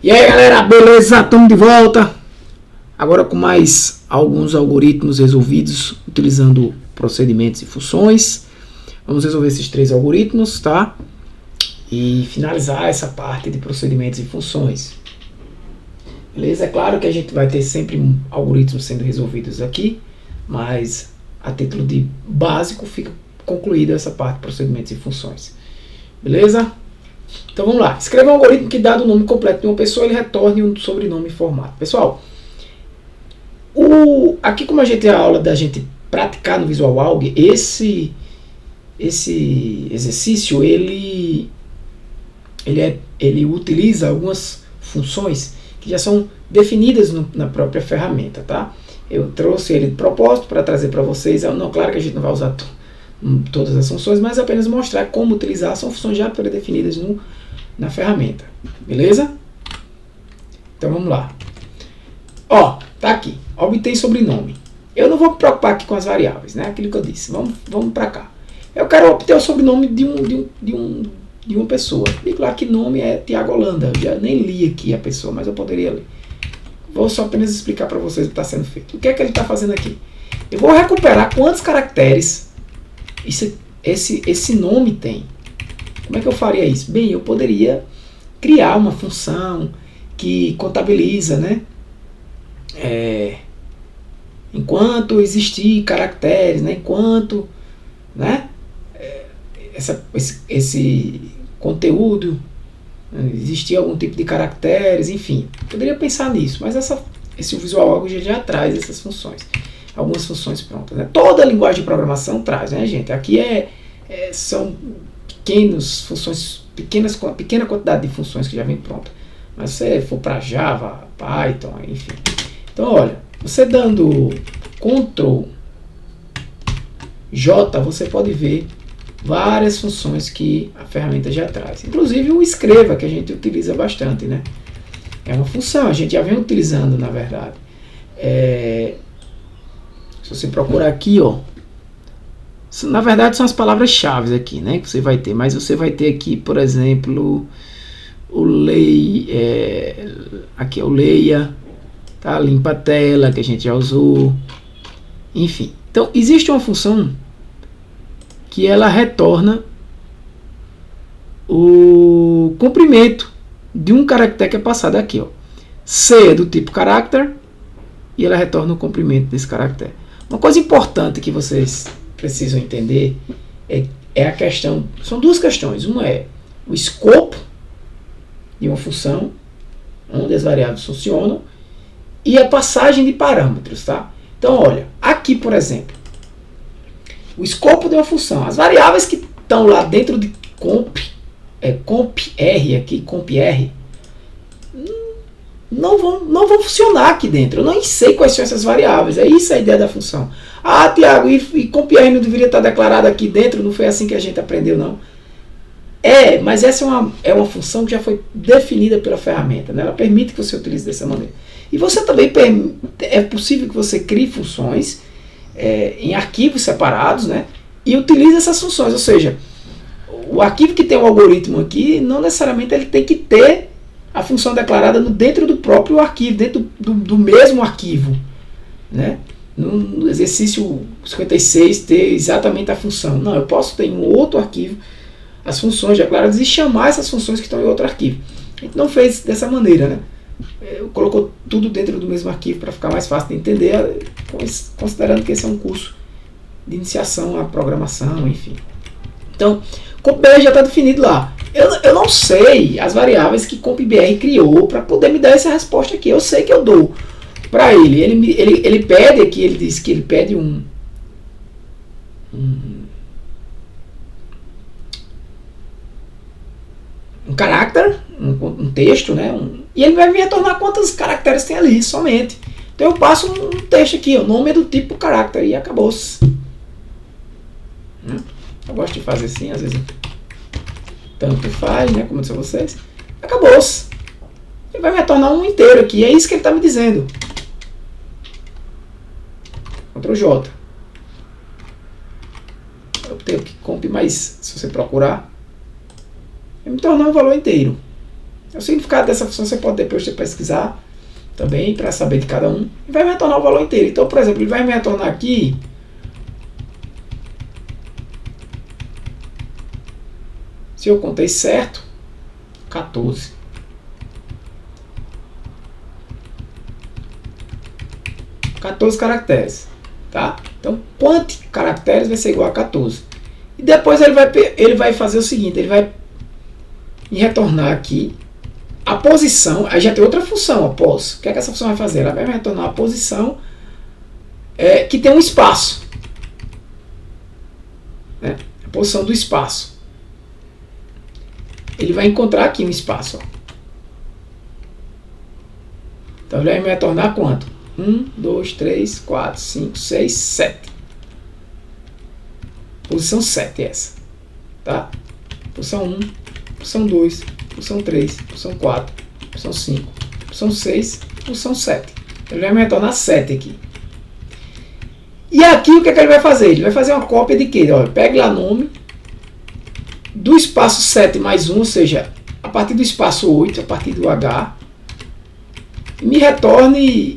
E aí galera, beleza? Estamos de volta. Agora com mais alguns algoritmos resolvidos utilizando procedimentos e funções. Vamos resolver esses 3 algoritmos, tá? E finalizar essa parte de procedimentos e funções. Beleza? É claro que a gente vai ter sempre algoritmos sendo resolvidos aqui, mas a título de básico fica concluída essa parte de procedimentos e funções. Beleza? Então vamos lá. Escreva um algoritmo que, dado o nome completo de uma pessoa, ele retorne um sobrenome em formato. Pessoal, aqui como a gente tem a aula da gente praticar no Visual Alg, esse exercício ele utiliza algumas funções que já são definidas na própria ferramenta, tá? Eu trouxe ele de propósito para trazer para vocês. Não, claro que a gente não vai usar todas as funções, mas apenas mostrar como utilizar. São funções já predefinidas na ferramenta, beleza? Então vamos lá. Ó, tá aqui, obtém sobrenome. Eu não vou me preocupar aqui com as variáveis, né? Aquilo que eu disse. Vamos para cá. Eu quero obter o sobrenome de uma pessoa. E claro que nome é Tiago Holanda. Eu já nem li aqui a pessoa, mas eu poderia ler. Vou só apenas explicar para vocês o que está sendo feito. O que é que ele está fazendo aqui? Eu vou recuperar quantos caracteres esse nome tem. Como é que eu faria isso? Bem, eu poderia criar uma função que contabiliza, né? Enquanto existir caracteres, né? Enquanto, né? Esse conteúdo existir algum tipo de caracteres, enfim, poderia pensar nisso, mas esse Visual Alg já traz essas funções, algumas funções prontas, né? Toda a linguagem de programação traz, né, gente? Aqui são funções, pequena quantidade de funções que já vem pronta, mas se você for para Java, Python, enfim. Então, olha, você dando Ctrl J, você pode ver várias funções que a ferramenta já traz. Inclusive o escreva, que a gente utiliza bastante, né? É uma função, a gente já vem utilizando, na verdade. Se você procurar aqui, ó, na verdade são as palavras-chave aqui, né? Que você vai ter, mas você vai ter aqui, por exemplo, aqui é o leia, tá? Limpa a tela, que a gente já usou, enfim. Então existe uma função que ela retorna o comprimento de um caractere que é passado aqui, ó. C é do tipo character e ela retorna o comprimento desse caractere. Uma coisa importante que vocês precisam entender é a questão, são duas questões. Uma é o escopo de uma função, onde as variáveis funcionam, e a passagem de parâmetros, tá? Então, olha, aqui, por exemplo, o escopo de uma função, as variáveis que estão lá dentro de compr aqui, compr, não vão funcionar aqui dentro. Eu não sei quais são essas variáveis. É isso a ideia da função. Ah, Tiago, e compr não deveria estar declarado aqui dentro? Não foi assim que a gente aprendeu, não? Mas essa é uma função que já foi definida pela ferramenta, né? Ela permite que você utilize dessa maneira. E você também é possível que você crie funções em arquivos separados, né? E utilize essas funções, ou seja, o arquivo que tem o algoritmo aqui, não necessariamente ele tem que ter a função declarada dentro do próprio arquivo, dentro do mesmo arquivo, né? No exercício 56 ter exatamente a função. Não, eu posso ter em um outro arquivo as funções declaradas e chamar essas funções que estão em outro arquivo. A gente não fez dessa maneira, né? Colocou tudo dentro do mesmo arquivo para ficar mais fácil de entender, considerando que esse é um curso de iniciação à programação, enfim. Então, compr já está definido lá. Eu não sei as variáveis que compr criou para poder me dar essa resposta aqui. Eu sei que eu dou para ele. Ele pede aqui, ele diz que ele pede um carácter, um texto, né? E ele vai me retornar quantos caracteres tem ali, somente. Então eu passo um texto aqui, o nome é do tipo character e acabou-se. Eu gosto de fazer assim, às vezes tanto faz, né? Como eu disse a vocês. Acabou-se. Ele vai me retornar um inteiro aqui, é isso que ele está me dizendo. Ctrl J. Eu tenho que comp, mas se você procurar, vai me tornar um valor inteiro. O significado dessa função você pode depois pesquisar também para saber de cada um. E vai me retornar o valor inteiro. Então, por exemplo, ele vai me retornar aqui se eu contei certo, 14. Caracteres, tá? Então, quantos caracteres vai ser igual a 14. E depois ele vai fazer o seguinte, ele vai me retornar aqui a posição. Aí já tem outra função após. O que é que essa função vai fazer? Ela vai me retornar a posição que tem um espaço, né? A posição do espaço. Ele vai encontrar aqui um espaço, ó. Então ele vai me retornar quanto? 1, 2, 3, 4, 5, 6, 7. Posição 7 é essa, tá? Posição 1, posição 2, posição 3, posição 4, posição 5, posição 6, posição 7. Ele vai me retornar 7 aqui. E aqui o que é que ele vai fazer? Ele vai fazer uma cópia de quê? Olha, pegue lá nome do espaço 7 mais 1, ou seja, a partir do espaço 8, a partir do H, e me retorne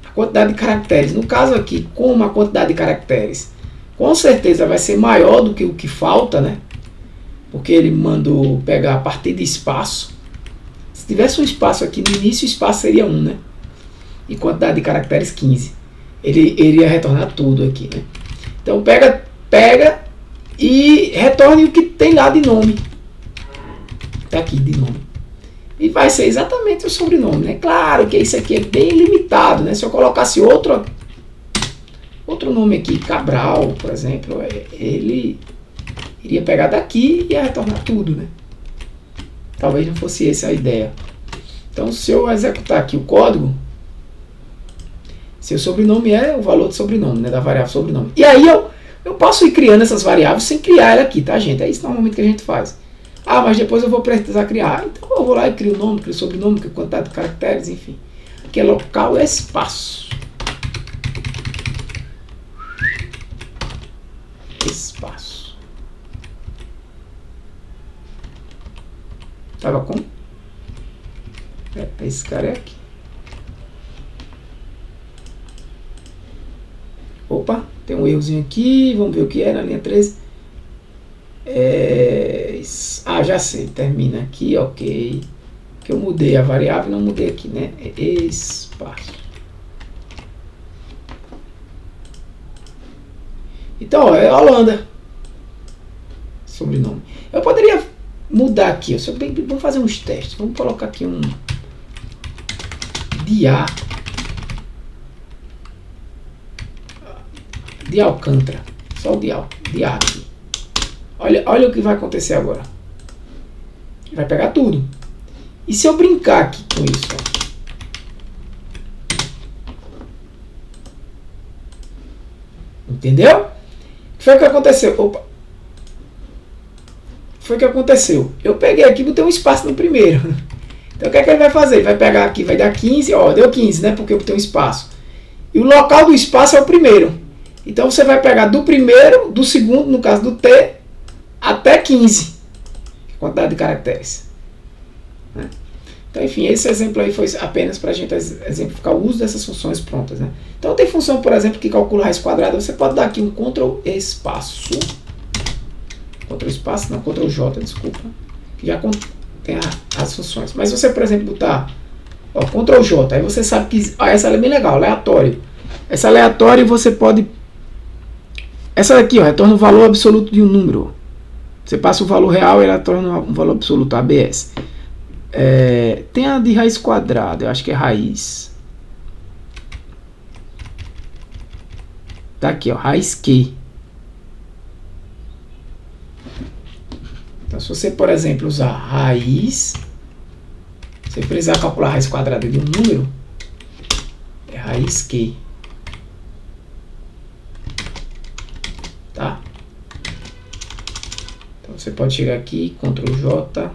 a quantidade de caracteres. No caso aqui, como a quantidade de caracteres com certeza vai ser maior do que o que falta, né? Porque ele mandou pegar a partir de espaço. Se tivesse um espaço aqui no início, o espaço seria 1, né? E quantidade de caracteres 15. Ele iria retornar tudo aqui, né? Então pega e retorne o que tem lá de nome. Tá aqui de nome. E vai ser exatamente o sobrenome, né? Claro que isso aqui é bem limitado, né? Se eu colocasse outro nome aqui, Cabral, por exemplo, ele iria pegar daqui e ia retornar tudo, né? Talvez não fosse essa a ideia. Então, se eu executar aqui o código, seu sobrenome é o valor de sobrenome, né? Da variável sobrenome. E aí eu posso ir criando essas variáveis sem criar ela aqui, tá, gente? É isso normalmente que a gente faz. Ah, mas depois eu vou precisar criar. Então eu vou lá e crio o nome, crio o sobrenome, crio quantidade de caracteres, enfim. Aqui é local e espaço. Espaço. Tava com? Esse cara é aqui. Opa, tem um errozinho aqui. Vamos ver o que é na linha 13. Já sei. Termina aqui, ok. Que eu mudei a variável, não mudei aqui, né? Espaço. Então, é Holanda. Sobrenome. Eu poderia mudar aqui. Vamos fazer uns testes. Vamos colocar aqui um Dia de Alcântara. Só o Dia aqui. Olha o que vai acontecer agora. Vai pegar tudo. E se eu brincar aqui com isso? Ó? Entendeu? Foi o que aconteceu. Opa. Foi o que aconteceu. Eu peguei aqui e botei um espaço no primeiro. Então o que é que ele vai fazer? Ele vai pegar aqui, vai dar 15. Ó, deu 15, né? Porque eu botei um espaço. E o local do espaço é o primeiro. Então você vai pegar do primeiro, do segundo, no caso do T, até 15. Quantidade de caracteres. Né? Então, enfim, esse exemplo aí foi apenas para a gente exemplificar o uso dessas funções prontas. Né? Então, tem função, por exemplo, que calcula raiz quadrada. Você pode dar aqui um Ctrl espaço. Ctrl espaço, não, Ctrl J, desculpa. Que já tem as funções. Mas se você, por exemplo, botar Ctrl J, aí você sabe que essa é bem legal, aleatório. Essa aleatório você pode... Essa daqui, retorna o valor absoluto de um número. Você passa o valor real e ela torna um valor absoluto, ABS. Tem a de raiz quadrada, eu acho que é raiz. Tá aqui, ó, raiz Q. Então, se você, por exemplo, usar raiz, se você precisar calcular a raiz quadrada de um número, é raiz Q. Tá? Então, você pode chegar aqui, Ctrl J.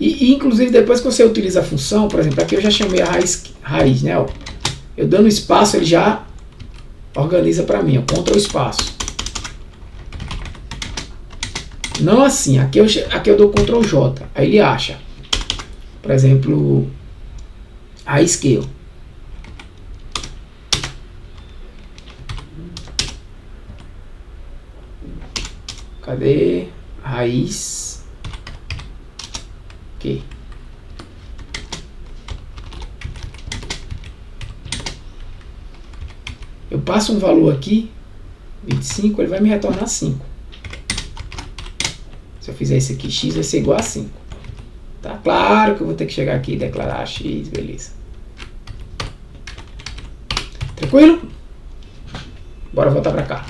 E inclusive, depois que você utiliza a função, por exemplo, aqui eu já chamei a raiz, né? Ó, eu dando espaço, ele já organiza para mim, ó, Ctrl espaço. Não assim. Aqui eu dou Ctrl J. Aí ele acha. Por exemplo, a scale. Cadê? Raiz. Ok. Eu passo um valor aqui, 25, ele vai me retornar 5. Se eu fizer isso aqui, x vai ser igual a 5. Tá? Claro que eu vou ter que chegar aqui e declarar x, beleza. Tranquilo? Bora voltar para cá.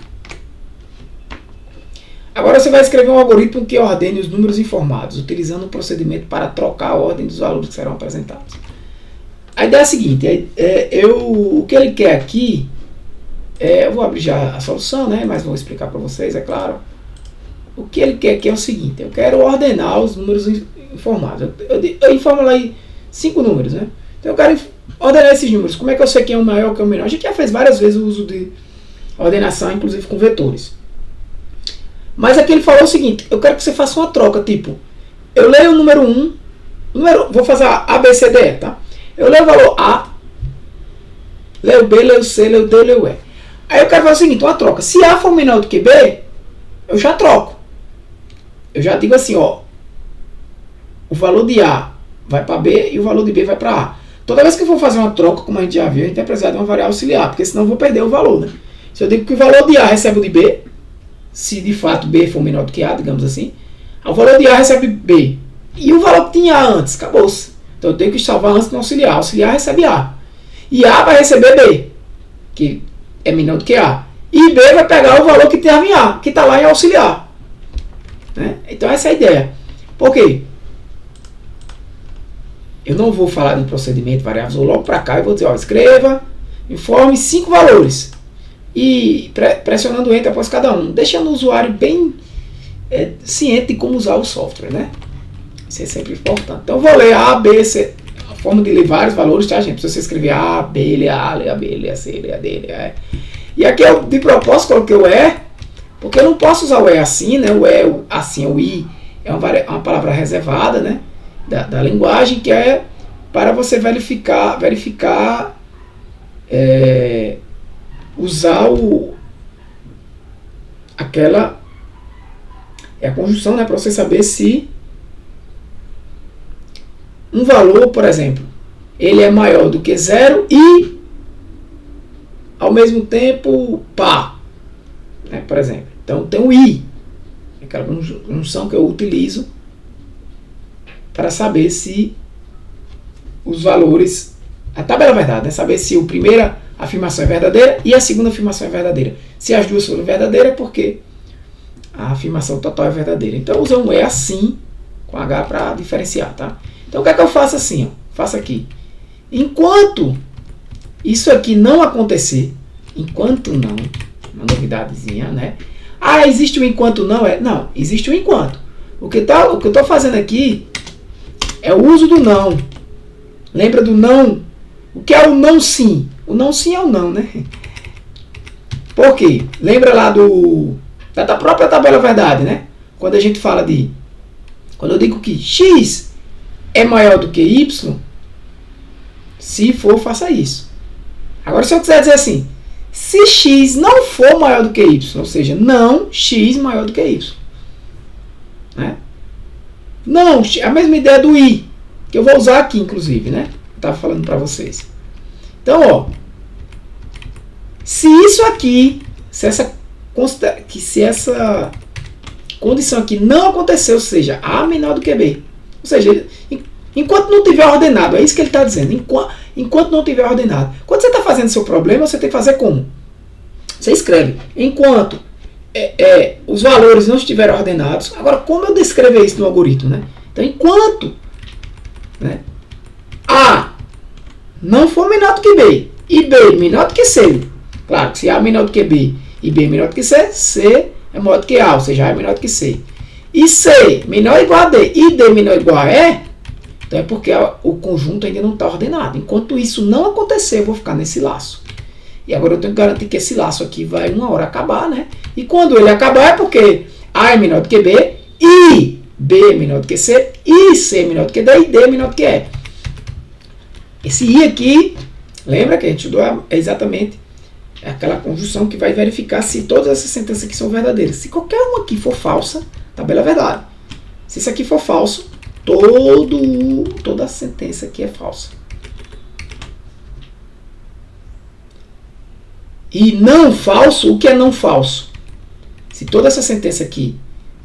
Agora você vai escrever um algoritmo que ordene os números informados, utilizando um procedimento para trocar a ordem dos valores que serão apresentados. A ideia é a seguinte, o que ele quer aqui, eu vou abrir já a solução, né, mas vou explicar para vocês, é claro. O que ele quer aqui é o seguinte, eu quero ordenar os números informados. Eu informo lá aí 5 números, né? Então eu quero ordenar esses números. Como é que eu sei quem é o maior, quem é o menor? A gente já fez várias vezes o uso de ordenação, inclusive com vetores. Mas aqui ele falou o seguinte, eu quero que você faça uma troca, tipo, eu leio o número 1, vou fazer A, B, C, D, tá? Eu leio o valor A, leio B, leio C, leio D, leio E. Aí eu quero fazer o seguinte, uma troca. Se A for menor do que B, eu já troco. Eu já digo assim, ó, o valor de A vai para B e o valor de B vai para A. Toda vez que eu for fazer uma troca, como a gente já viu, a gente vai precisar de uma variável auxiliar, porque senão eu vou perder o valor, né? Se eu digo que o valor de A recebe o de B, se de fato B for menor do que A, digamos assim, o valor de A recebe B. E o valor que tinha A antes, acabou-se. Então eu tenho que salvar antes do auxiliar. O auxiliar recebe A. E A vai receber B, que é menor do que A. E B vai pegar o valor que estava em A, que está lá em auxiliar. Né? Então essa é a ideia. Por quê? Eu não vou falar de procedimento, variáveis, vou logo para cá e vou dizer, ó, escreva, informe 5 valores. E pressionando o Enter após cada um, deixando o usuário bem ciente de como usar o software, né? Isso é sempre importante. Então eu vou ler A, B, C, a forma de ler vários valores, tá, gente? Se você escrever A, B, ler A, ler A, B, ler A, C, ler A, D, ler A, E. E aqui eu, de propósito, coloquei o E, porque eu não posso usar o E assim, né? O E, assim, o I é uma palavra reservada, né? Da linguagem, que é para você verificar usar a conjunção, né, para você saber se um valor, por exemplo, ele é maior do que 0 e ao mesmo tempo par, né, por exemplo. Então tem o i, aquela conjunção que eu utilizo para saber se os valores, a tabela é verdade, né, saber se a primeira afirmação é verdadeira e a segunda afirmação é verdadeira. Se as duas forem verdadeiras, é porque a afirmação total é verdadeira. Então eu uso um E assim, com H, para diferenciar, tá? Então o que é que eu faço assim? Ó? Faço aqui. Enquanto isso aqui não acontecer, enquanto não, uma novidadezinha, né? Ah, existe o enquanto não? Não, existe o enquanto. O que eu estou fazendo aqui é o uso do não. Lembra do não? O que é o não sim? O não sim é o não, né? Por quê? Lembra lá da própria tabela verdade, né? Quando a gente fala quando eu digo que x é maior do que y, se for, faça isso. Agora, se eu quiser dizer assim, se x não for maior do que y, ou seja, não x maior do que y. Né? Não, a mesma ideia do i, que eu vou usar aqui, inclusive, né? Eu estava falando para vocês. Então, ó, se isso aqui, se essa condição aqui não acontecer, ou seja, A menor do que B, ou seja, enquanto não tiver ordenado, é isso que ele está dizendo, enquanto não tiver ordenado. Quando você está fazendo seu problema, você tem que fazer como? Você escreve, enquanto os valores não estiverem ordenados. Agora, como eu descrever isso no algoritmo, né? Então, enquanto, né, A não for menor do que B e B menor do que C, claro que se A é menor do que B e B é menor do que C, C é maior do que A, ou seja, A é menor do que C. E C menor ou igual a D e D menor ou igual a E, então é porque o conjunto ainda não está ordenado. Enquanto isso não acontecer, eu vou ficar nesse laço. E agora eu tenho que garantir que esse laço aqui vai uma hora acabar, né? E quando ele acabar é porque A é menor do que B e B é menor do que C, e C é menor do que D, e D é menor do que E. Esse I aqui, lembra que a gente estudou exatamente aquela conjunção que vai verificar se todas essas sentenças aqui são verdadeiras. Se qualquer uma aqui for falsa, tabela é verdade. Se isso aqui for falso, toda a sentença aqui é falsa. E não falso, o que é não falso? Se toda essa sentença aqui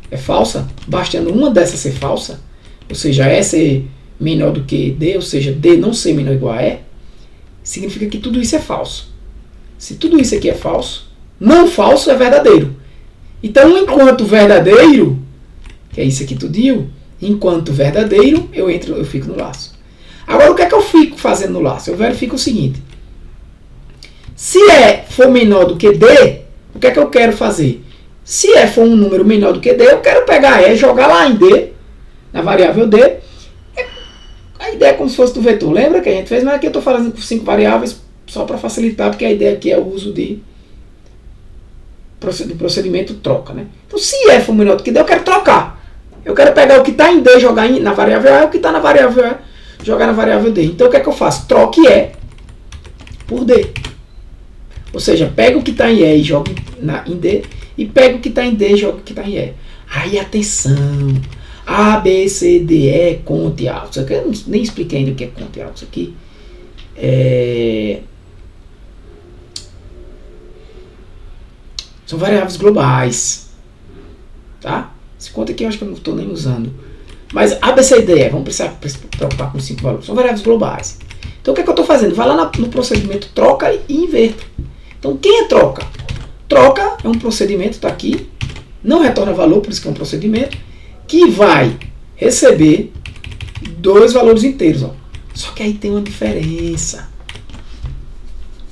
é falsa, bastando uma dessas ser falsa, ou seja, E ser menor do que D, ou seja, D não ser menor ou igual a E, significa que tudo isso é falso. Se tudo isso aqui é falso, não falso é verdadeiro. Então, enquanto verdadeiro, que é isso aqui tudinho, enquanto verdadeiro, eu fico no laço. Agora, o que é que eu fico fazendo no laço? Eu verifico o seguinte. Se E for menor do que D, o que é que eu quero fazer? Se E for um número menor do que D, eu quero pegar E, jogar lá em D, na variável D. A ideia é como se fosse do vetor. Lembra que a gente fez? Mas aqui eu estou falando com 5 variáveis só para facilitar, porque a ideia aqui é o uso do procedimento troca. Né? Então, se E for menor do que D, eu quero trocar. Eu quero pegar o que está em D e jogar na variável A, e o que está na variável A, jogar na variável D. Então, o que é que eu faço? Troque E por D. Ou seja, pega o que está em E e joga em D, e pega o que está em D e joga o que está em E. Aí, atenção! A, B, C, D, E, conte alto. Isso aqui eu nem expliquei ainda o que é conte alto. Isso aqui são variáveis globais. Tá? Esse conta aqui eu acho que eu não estou nem usando. Mas A, B, C, D, E, vamos precisar preocupar com 5 valores. São variáveis globais. Então o que é que eu estou fazendo? Vai lá no procedimento troca e inverta. Então quem é troca? Troca é um procedimento, está aqui. Não retorna valor, por isso que é um procedimento. Que vai receber 2 valores inteiros. Ó. Só que aí tem uma diferença.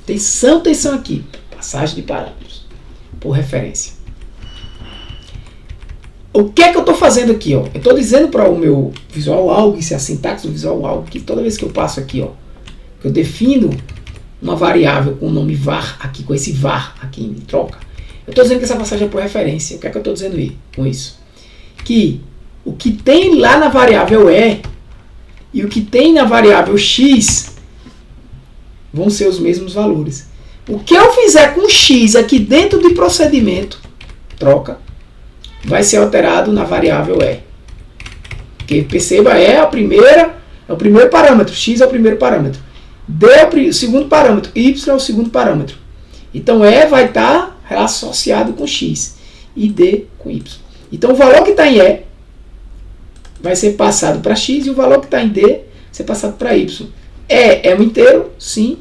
Atenção aqui. Passagem de parâmetros. Por referência. O que é que eu estou fazendo aqui? Ó? Eu estou dizendo para o meu visual algo, isso é a sintaxe do visual algo, que toda vez que eu passo aqui, ó, que eu defino uma variável com o nome var, aqui, com esse var aqui em troca, eu estou dizendo que essa passagem é por referência. O que é que eu estou dizendo aí com isso? Que o que tem lá na variável E e o que tem na variável X vão ser os mesmos valores. O que eu fizer com X aqui dentro do procedimento troca vai ser alterado na variável E. Porque perceba, E é o primeiro parâmetro, X é o primeiro parâmetro, D é o segundo parâmetro, Y é o segundo parâmetro. Então E vai estar associado com X e D com Y. Então o valor que está em E vai ser passado para X e o valor que está em D vai ser passado para Y. E é um inteiro? Sim.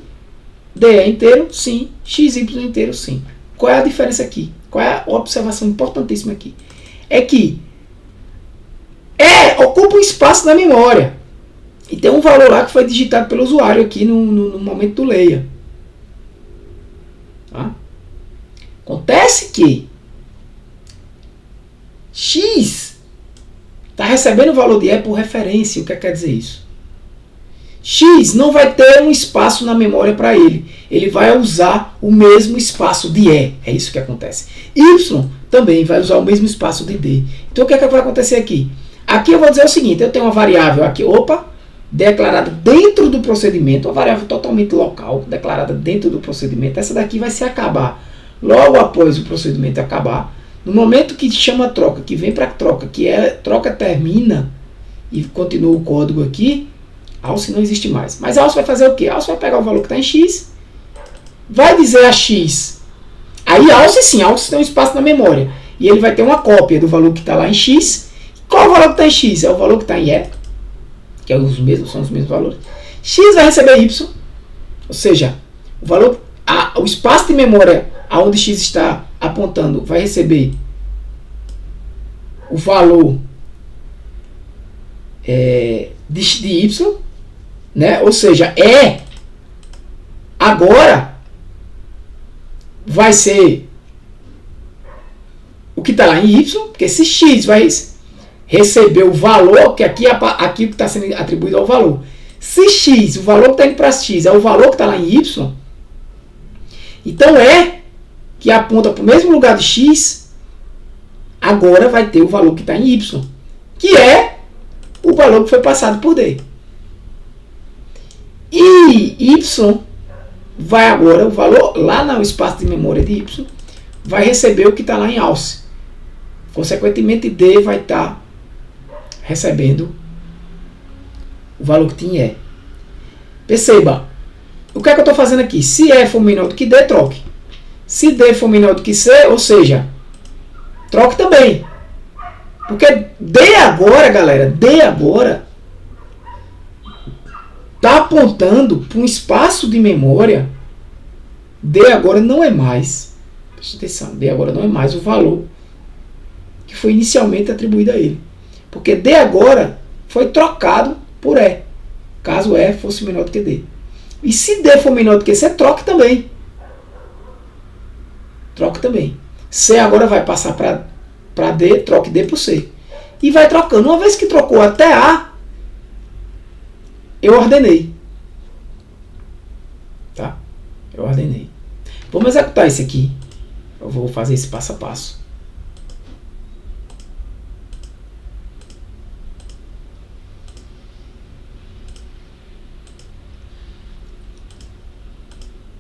D é inteiro? Sim. X, Y é inteiro? Sim. Qual é a diferença aqui? Qual é a observação importantíssima aqui? É que E ocupa um espaço na memória. E tem um valor lá que foi digitado pelo usuário aqui no momento do leia. Tá? Acontece que X está recebendo o valor de E por referência. O que quer dizer isso? X não vai ter um espaço na memória para ele. Ele vai usar o mesmo espaço de E. É isso que acontece. Y também vai usar o mesmo espaço de D. Então o que vai acontecer aqui? Aqui eu vou dizer o seguinte. Eu tenho uma variável aqui, declarada dentro do procedimento. Uma variável totalmente local, declarada dentro do procedimento. Essa daqui vai se acabar logo após o procedimento acabar. No momento que chama troca, que vem para troca, troca termina e continua o código aqui, alce não existe mais. Mas alce vai fazer o quê? Alce vai pegar o valor que está em X, vai dizer a X. Aí alce sim, alce tem um espaço na memória. E ele vai ter uma cópia do valor que está lá em X. Qual é o valor que está em X? É o valor que está em E, que são os mesmos valores. X vai receber Y, ou seja, o espaço de memória aonde X está apontando vai receber o valor de Y, né? Ou seja, E agora vai ser o que está lá em Y, porque se X vai receber o valor, que aqui que está sendo atribuído ao valor. Se X, o valor que está indo para X, é o valor que está lá em Y, então que aponta para o mesmo lugar de X, agora vai ter o valor que está em Y, que é o valor que foi passado por D. E Y vai agora, o valor lá no espaço de memória de Y, vai receber o que está lá em alce. Consequentemente, D vai estar recebendo o valor que tinha E. Perceba, o que é que eu estou fazendo aqui? Se E for menor do que D, troque. Se D for menor do que C, ou seja, troque também. Porque D agora, galera, D agora está apontando para um espaço de memória. D agora não é mais, preste atenção, D agora não é mais o valor que foi inicialmente atribuído a ele. Porque D agora foi trocado por E, caso E fosse menor do que D. E se D for menor do que C, troque também. Troque também. C agora vai passar para D, troque D por C. E vai trocando. Uma vez que trocou até A, eu ordenei. Tá? Eu ordenei. Vamos executar isso aqui. Eu vou fazer esse passo a passo.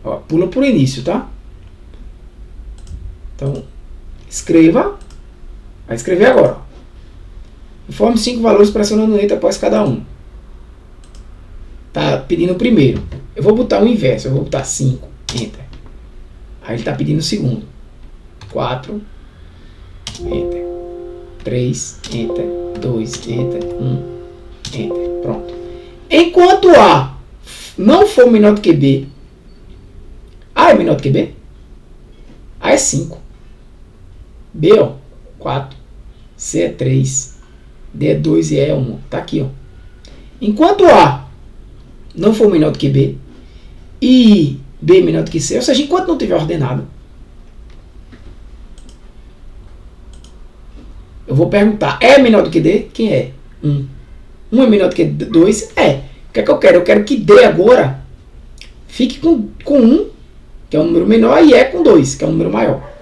Ó, pula por início, tá? Então, escreva. Vai escrever agora. Informe 5 valores pressionando Enter após cada um. Tá pedindo o primeiro. Eu vou botar o inverso. Eu vou botar 5. Enter. Aí ele está pedindo o segundo. 4. Enter. 3. Enter. 2. Enter. 1. Enter. Pronto. Enquanto A não for menor do que B. A é menor do que B? A é 5. B, ó, 4. C é 3. D é 2 e E é 1. Tá aqui, ó. Enquanto A não for menor do que B e B menor do que C, ou seja, enquanto não tiver ordenado, eu vou perguntar, é menor do que D? Quem é? 1. 1 é menor do que 2? É. O que é que eu quero? Eu quero que D agora fique com 1, que é um número menor, e E com 2, que é um número maior.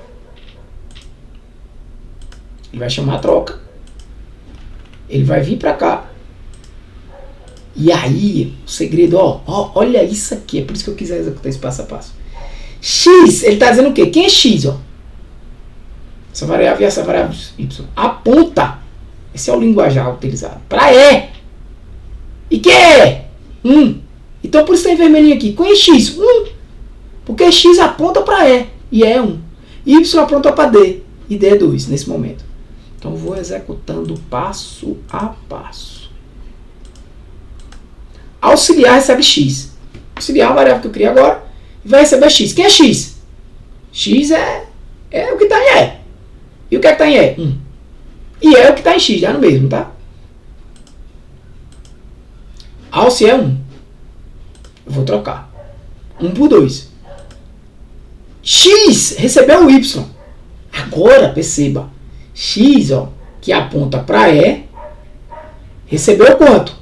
Ele vai chamar a troca. Ele vai vir para cá. E aí, o segredo, olha isso aqui. É por isso que eu quis executar esse passo a passo. X, ele está dizendo o quê? Quem é X? Ó? Essa variável e essa variável Y. Aponta. Esse é o linguajar utilizado. Para E. E que é? 1. Então, por isso tem vermelhinho aqui. Quem é X? 1. Porque X aponta para E. E E é 1. Y aponta para D. E D é 2 nesse momento. Então, vou executando passo a passo. Auxiliar recebe X. Auxiliar é a variável que eu criei agora. Vai receber X. Quem é X? X é o que está em E. E o que é que está em E? 1. E é o que está em X, já no mesmo, tá? Alce é 1. Eu vou trocar. 1 por 2. X recebeu o Y. Agora, perceba. X, ó, que aponta para E, recebeu quanto?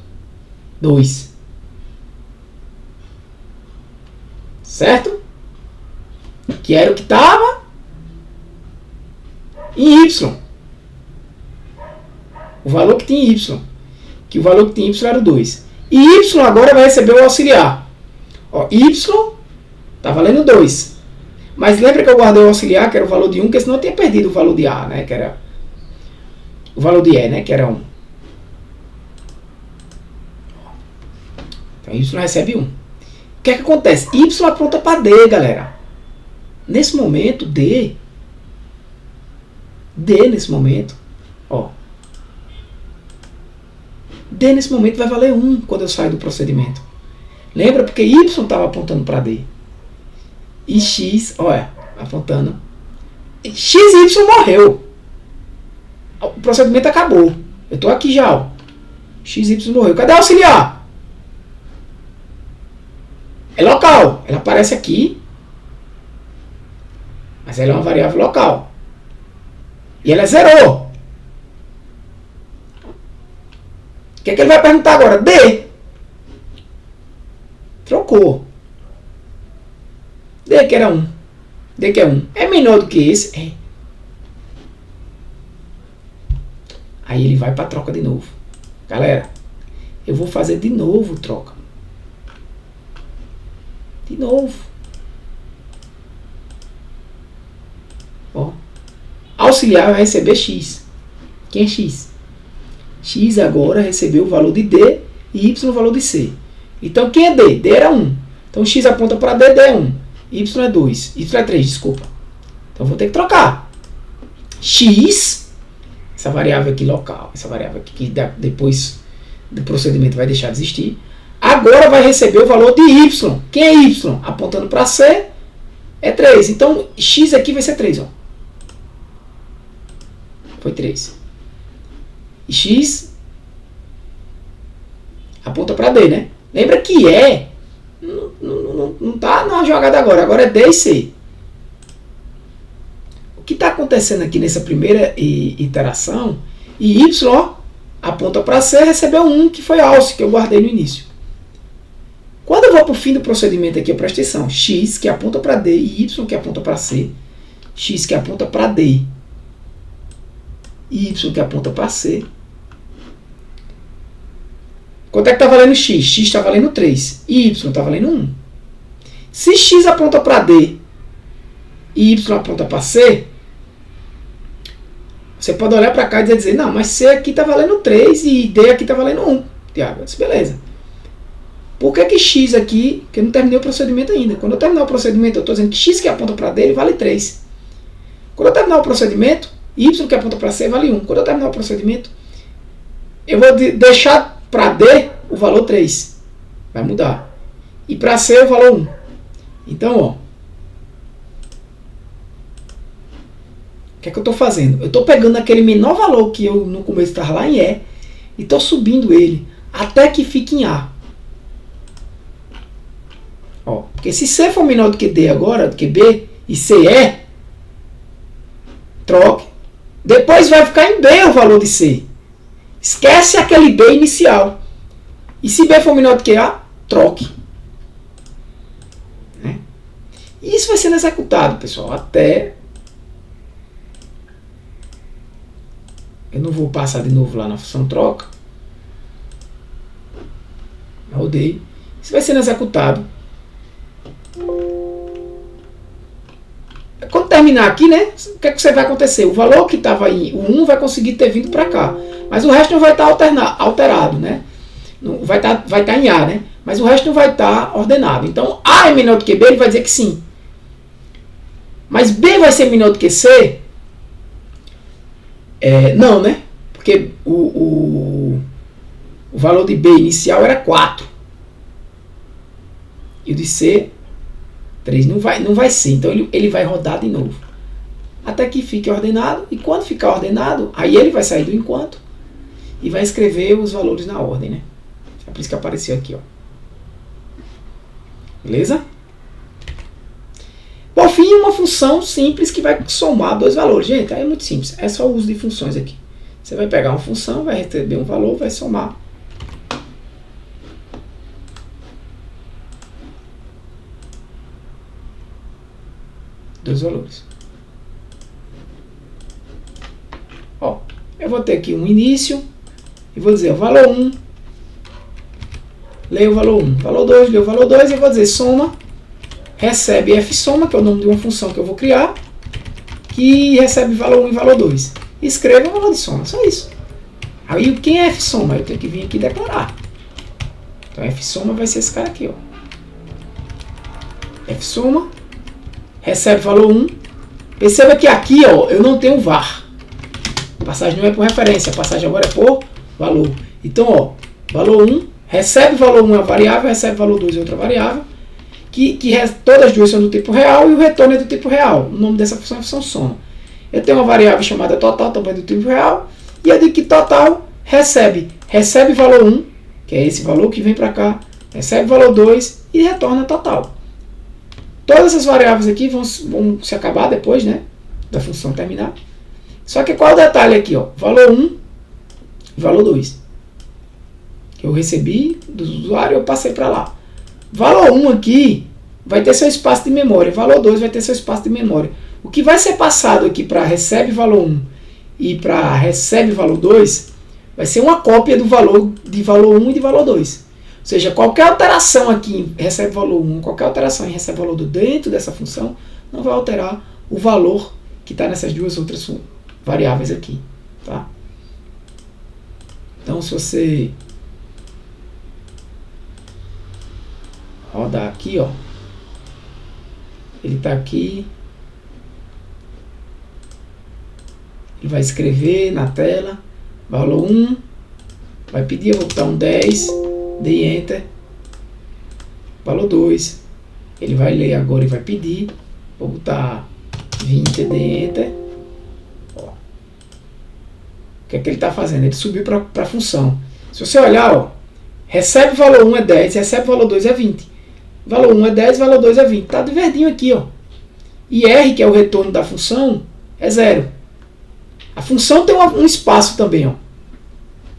2. Certo? Que era o que estava em Y. O valor que tinha em Y. Que o valor que tinha em Y era o 2. E Y agora vai receber o auxiliar. Ó, Y está valendo 2. Mas lembra que eu guardei o auxiliar, que era o valor de 1, porque senão eu tinha perdido o valor de A, né? Que era o valor de E, né? Que era 1. Então Y recebe 1. O que é que acontece? Y aponta para D, galera. Nesse momento, D nesse momento, ó. D nesse momento vai valer 1 quando eu saio do procedimento. Lembra? Porque Y estava apontando para D. E X, olha, apontando. XY morreu. O procedimento acabou. Eu estou aqui já, ó. XY morreu. Cadê o auxiliar? É local. Ela aparece aqui. Mas ela é uma variável local. E ela zerou. O que é que ele vai perguntar agora? D. Trocou. D que era 1. D que é 1. É menor do que esse? É. Aí ele vai para a troca de novo. Galera, eu vou fazer de novo troca. De novo. Ó. Auxiliar vai receber X. Quem é X? X agora recebeu o valor de D e Y o valor de C. Então quem é D? D era 1. Então X aponta para D, D é 1. Y é 2. Y é 3, desculpa. Então vou ter que trocar. X, essa variável aqui local, essa variável aqui que depois do procedimento vai deixar de existir, agora vai receber o valor de Y. Quem é Y? Apontando para C é 3. Então X aqui vai ser 3. Ó. Foi 3. E X aponta para D, né? Lembra que não está na jogada agora. Agora é D e C. O que está acontecendo aqui nessa primeira iteração? E Y ó, aponta para C, recebeu 1, que foi alce, que eu guardei no início. Quando eu vou para o fim do procedimento aqui, eu presto atenção. X que aponta para D e Y que aponta para C. X que aponta para D e Y que aponta para C. Quanto é que está valendo X? X está valendo 3. E Y está valendo 1. Se X aponta para D e Y aponta para C, você pode olhar para cá e dizer, não, mas C aqui está valendo 3 e D aqui está valendo 1. Tiago, eu disse, beleza. Por que X aqui, que eu não terminei o procedimento ainda? Quando eu terminar o procedimento, eu estou dizendo que X que aponta para D ele vale 3. Quando eu terminar o procedimento, Y que aponta para C vale 1. Quando eu terminar o procedimento, eu vou deixar para D o valor 3. Vai mudar. E para C o valor 1. Então, ó. O que é que eu estou fazendo? Eu estou pegando aquele menor valor que eu no começo estava lá em E e estou subindo ele até que fique em A. Ó, porque se C for menor do que D agora, do que B, e C é, troque. Depois vai ficar em B o valor de C. Esquece aquele B inicial. E se B for menor do que A, troque. Né? E isso vai sendo executado, pessoal, até... Eu não vou passar de novo lá na função troca. Rodei. Isso vai sendo executado. Quando terminar aqui, né? O que é que vai acontecer? O valor que estava aí, o 1 vai conseguir ter vindo para cá. Mas o resto não vai estar alterado, né? Não, vai estar em A, né? Mas o resto não vai estar ordenado. Então, A é menor do que B, ele vai dizer que sim. Mas B vai ser menor do que C? Não, né? Porque o valor de B inicial era 4. E o de C, 3. Não vai ser. Então ele vai rodar de novo. Até que fique ordenado. E quando ficar ordenado, aí ele vai sair do enquanto e vai escrever os valores na ordem, né? É por isso que apareceu aqui, ó. Beleza? Por fim, uma função simples que vai somar dois valores. Gente, aí é muito simples. É só o uso de funções aqui. Você vai pegar uma função, vai receber um valor, vai somar. Dois valores. Ó, eu vou ter aqui um início e vou dizer o valor 1, leio o valor 1, valor 2, leio o valor 2 e vou dizer soma, recebe fsoma, que é o nome de uma função que eu vou criar, que recebe valor 1 e valor 2. Escreva o valor de soma, só isso. Aí quem é fsoma? Eu tenho que vir aqui declarar. Então fsoma vai ser esse cara aqui, ó. Fsoma recebe valor 1. Perceba que aqui, ó, eu não tenho var. A passagem não é por referência, a passagem agora é por valor. Então, ó, valor 1, recebe valor 1 é uma variável, recebe valor 2 é outra variável, todas as duas são do tipo real e o retorno é do tipo real. O nome dessa função é função soma. Eu tenho uma variável chamada total, também do tipo real, e eu digo que total recebe valor 1, que é esse valor que vem para cá, recebe valor 2 e retorna total. Todas essas variáveis aqui vão se acabar depois, né, da função terminar. Só que qual é o detalhe aqui? Ó? Valor 1 e valor 2. Que eu recebi do usuário e eu passei para lá. Valor 1 aqui vai ter seu espaço de memória. Valor 2 vai ter seu espaço de memória. O que vai ser passado aqui para recebe valor 1 e para recebe valor 2, vai ser uma cópia do valor de valor 1 e de valor 2. Ou seja, qualquer alteração aqui em recebe valor 1, qualquer alteração em recebe valor 2 dentro dessa função, não vai alterar o valor que está nessas duas outras variáveis aqui. Tá? Então, se você rodar aqui, ó, ele está aqui, ele vai escrever na tela, valor 1, vai pedir, eu vou botar um 10, dei Enter, valor 2, ele vai ler agora e vai pedir, vou botar 20, dei Enter, ó. O que é que ele está fazendo? Ele subiu para a função. Se você olhar, ó, recebe valor 1 é 10, recebe valor 2 é 20. Valor 1 é 10, valor 2 é 20. Está de verdinho aqui, ó. E R, que é o retorno da função, é 0. A função tem um espaço também, ó.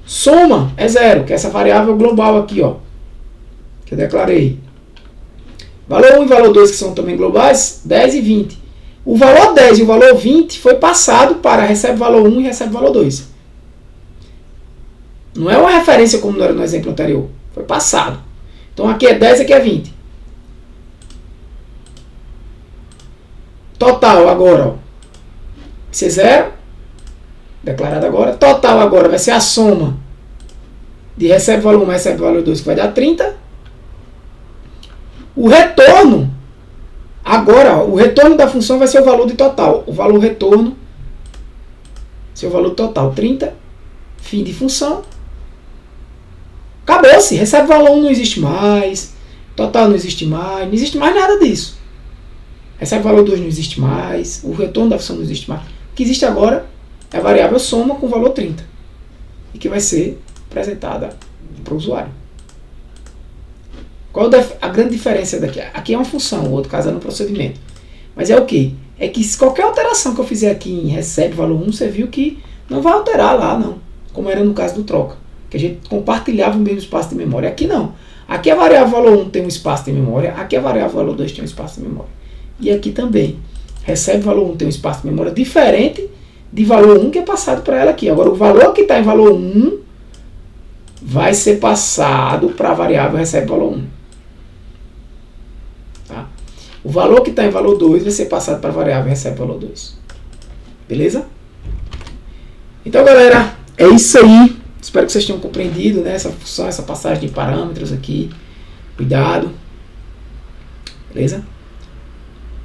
Soma é 0, que é essa variável global aqui, ó, que eu declarei. Valor 1 e valor 2, que são também globais, 10 e 20. O valor 10 e o valor 20 foi passado para recebe valor 1 e recebe valor 2. Não é uma referência como não era no exemplo anterior. Foi passado. Então aqui é 10, aqui é 20. Total agora, ó, vai ser 0. Declarado agora. Total agora vai ser a soma de recebe valor 1 mais recebe valor 2, que vai dar 30. O retorno, agora, ó, o retorno da função vai ser o valor de total. O valor retorno, seu valor total, 30. Fim de função. Acabou-se. Recebe valor 1 não existe mais. Total não existe mais. Não existe mais nada disso. Recebe valor 2 não existe mais. O retorno da função não existe mais. O que existe agora é a variável soma com valor 30. E que vai ser apresentada para o usuário. Qual a grande diferença daqui? Aqui é uma função, o outro caso é no procedimento. Mas é o quê? É que se qualquer alteração que eu fizer aqui em recebe valor 1, você viu que não vai alterar lá, não. Como era no caso do troca. Que a gente compartilhava o mesmo espaço de memória. Aqui não. Aqui a variável valor 1 tem um espaço de memória. Aqui a variável valor 2 tem um espaço de memória. E aqui também. Recebe valor 1 tem um espaço de memória diferente de valor 1 que é passado para ela aqui. Agora o valor que está em valor 1 vai ser passado para a variável recebe valor 1. Tá? O valor que está em valor 2 vai ser passado para a variável recebe valor 2. Beleza? Então, galera, é isso aí. Espero que vocês tenham compreendido, né, essa função, essa passagem de parâmetros aqui. Cuidado. Beleza?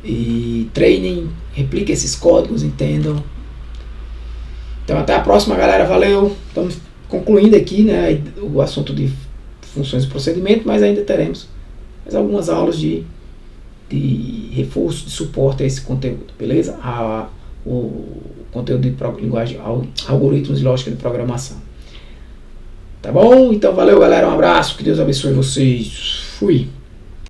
E treinem, repliquem esses códigos, entendam. Então, até a próxima, galera. Valeu. Estamos concluindo aqui, né, o assunto de funções e procedimento, mas ainda teremos mais algumas aulas de reforço, de suporte a esse conteúdo, beleza? O conteúdo de linguagem, algoritmos e lógica de programação. Tá bom? Então, valeu, galera. Um abraço. Que Deus abençoe vocês. Fui.